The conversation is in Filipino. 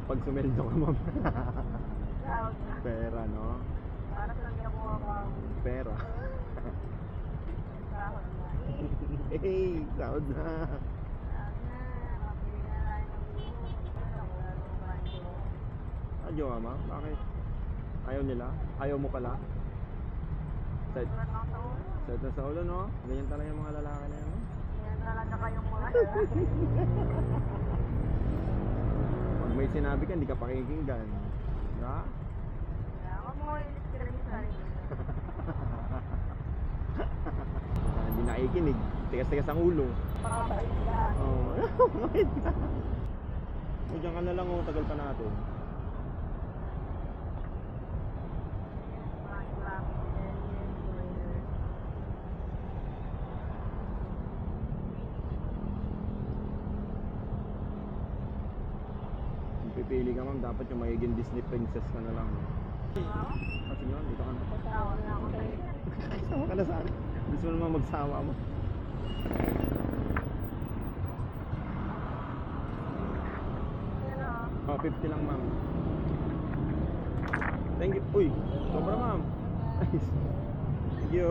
Pag sumeldo ka, ma'am. Sahod na. Pera, no? Para sa ginagawa ko ang Pera. sahod na. Hey, sahod na. Sahod na. Mabili na tayo ng buho. Wala nang banyo. Adyo nga, ma'am. Bakit? Ayaw nila? Ayaw mo pala? Set, Wala nang sa ulo. set na sa ulo, no? Ganyan talaga yung mga lalaki na yan, no? Yan talaga kayong mga lalaki. Pag may sinabi ka, hindi ka pakikinggan. Ha? Ako mo ulit ka rin sa sarili. Hindi nakikinig. Tigas-tigas ang ulo. Pakabait ka. Oo. Wait na. O, dyan ka na lang, oh. Tagal pa natin. Mga traffic and joiner. Kung pipili ka, ma'am, dapat yung magiging Disney princess ka na lang. Kasi yun, dito ka na. Tawa na ako sa'yo. Sama ka na sa akin. Gusto mo naman magsawa mo. Pero, Oh, 50 lang, ma'am. Thank you. Uy, sobra, ma'am. Nice. Thank you.